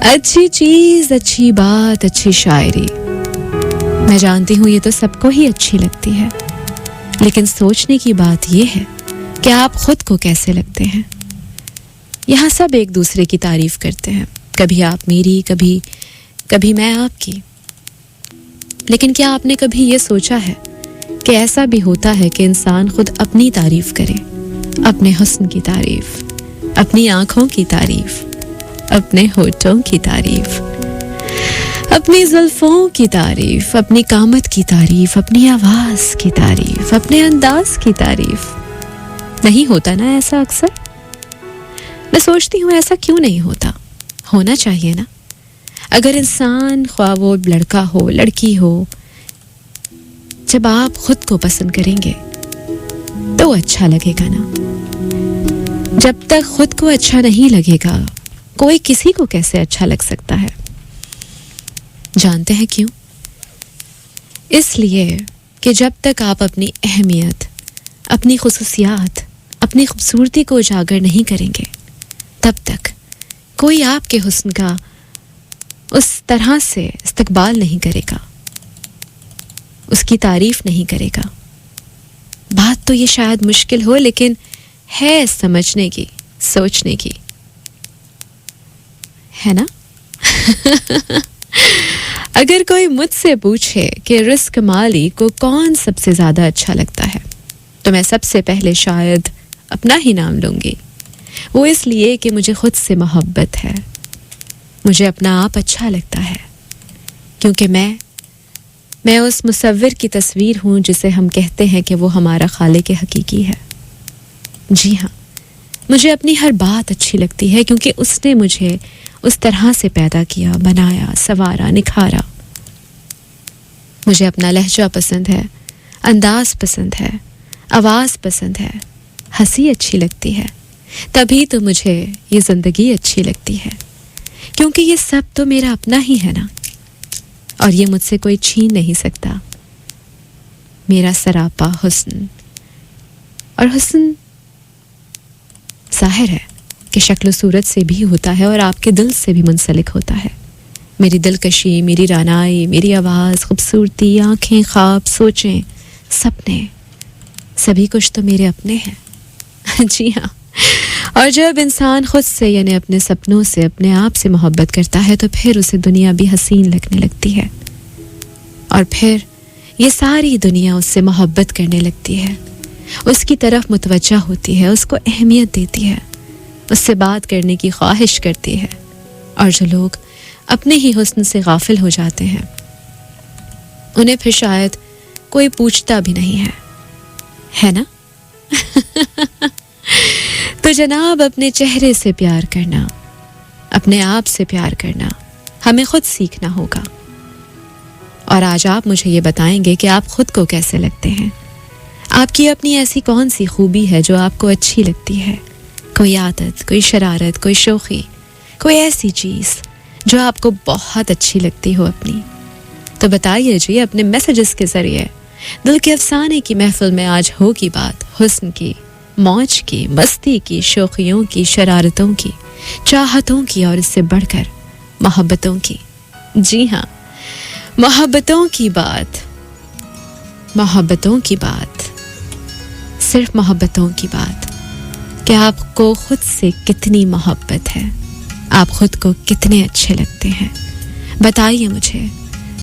اچھی چیز، اچھی بات، اچھی شاعری، میں جانتی ہوں یہ تو سب کو ہی اچھی لگتی ہے، لیکن سوچنے کی بات یہ ہے کہ آپ خود کو کیسے لگتے ہیں۔ یہاں سب ایک دوسرے کی تعریف کرتے ہیں، کبھی آپ میری، کبھی میں آپ کی، لیکن کیا آپ نے کبھی یہ سوچا ہے کہ ایسا بھی ہوتا ہے کہ انسان خود اپنی تعریف کرے، اپنے حسن کی تعریف، اپنی آنکھوں کی تعریف، اپنے ہونٹوں کی تعریف، اپنی زلفوں کی تعریف، اپنی قامت کی تعریف، اپنی آواز کی تعریف، اپنے انداز کی تعریف؟ نہیں ہوتا نا ایسا اکثر؟ میں سوچتی ہوں ایسا کیوں نہیں ہوتا؟ ہونا چاہیے نا۔ اگر انسان، خواہ وہ لڑکا ہو لڑکی ہو، جب آپ خود کو پسند کریں گے تو اچھا لگے گا نا۔ جب تک خود کو اچھا نہیں لگے گا، کوئی کسی کو کیسے اچھا لگ سکتا ہے؟ جانتے ہیں کیوں؟ اس لیے کہ جب تک آپ اپنی اہمیت، اپنی خصوصیات، اپنی خوبصورتی کو اجاگر نہیں کریں گے، تب تک کوئی آپ کے حسن کا اس طرح سے استقبال نہیں کرے گا، اس کی تعریف نہیں کرے گا۔ بات تو یہ شاید مشکل ہو، لیکن ہے سمجھنے کی، سوچنے کی، ہے نا؟ اگر کوئی مجھ سے پوچھے کہ رزق مالی کو کون سب سے زیادہ اچھا لگتا ہے، تو میں سب سے پہلے شاید اپنا ہی نام لوں گی۔ وہ اس لیے کہ مجھے خود سے محبت ہے، مجھے اپنا آپ اچھا لگتا ہے، کیونکہ میں اس مصور کی تصویر ہوں جسے ہم کہتے ہیں کہ وہ ہمارا خالق حقیقی ہے۔ جی ہاں، مجھے اپنی ہر بات اچھی لگتی ہے، کیونکہ اس نے مجھے اس طرح سے پیدا کیا، بنایا، سنوارا، نکھارا۔ مجھے اپنا لہجہ پسند ہے، انداز پسند ہے، آواز پسند ہے، ہنسی اچھی لگتی ہے، تبھی تو مجھے یہ زندگی اچھی لگتی ہے، کیونکہ یہ سب تو میرا اپنا ہی ہے نا، اور یہ مجھ سے کوئی چھین نہیں سکتا۔ میرا سراپا حسن، اور حسن ظاہر ہے کہ شکل و صورت سے بھی ہوتا ہے اور آپ کے دل سے بھی منسلک ہوتا ہے۔ میری دلکشی، میری رعنائی، میری آواز، خوبصورتی، آنکھیں، خواب، سوچیں، سپنے، سبھی کچھ تو میرے اپنے ہیں۔ جی ہاں، اور جب انسان خود سے یعنی اپنے سپنوں سے، اپنے آپ سے محبت کرتا ہے، تو پھر اسے دنیا بھی حسین لگنے لگتی ہے، اور پھر یہ ساری دنیا اس سے محبت کرنے لگتی ہے، اس کی طرف متوجہ ہوتی ہے، اس کو اہمیت دیتی ہے، اس سے بات کرنے کی خواہش کرتی ہے۔ اور جو لوگ اپنے ہی حسن سے غافل ہو جاتے ہیں، انہیں پھر شاید کوئی پوچھتا بھی نہیں ہے نا؟ تو جناب، اپنے چہرے سے پیار کرنا، اپنے آپ سے پیار کرنا ہمیں خود سیکھنا ہوگا۔ اور آج آپ مجھے یہ بتائیں گے کہ آپ خود کو کیسے لگتے ہیں؟ آپ کی اپنی ایسی کون سی خوبی ہے جو آپ کو اچھی لگتی ہے؟ کوئی عادت، کوئی شرارت، کوئی شوخی، کوئی ایسی چیز جو آپ کو بہت اچھی لگتی ہو اپنی؟ تو بتائیے جی اپنے میسیجز کے ذریعے۔ دل کے افسانے کی محفل میں آج ہوگی بات حسن کی، موج کی، مستی کی، شوخیوں کی، شرارتوں کی، چاہتوں کی، اور اس سے بڑھ کر محبتوں کی۔ جی ہاں، محبتوں کی بات، محبتوں کی بات، صرف محبتوں کی بات، کہ آپ کو خود سے کتنی محبت ہے، آپ خود کو کتنے اچھے لگتے ہیں۔ بتائیے مجھے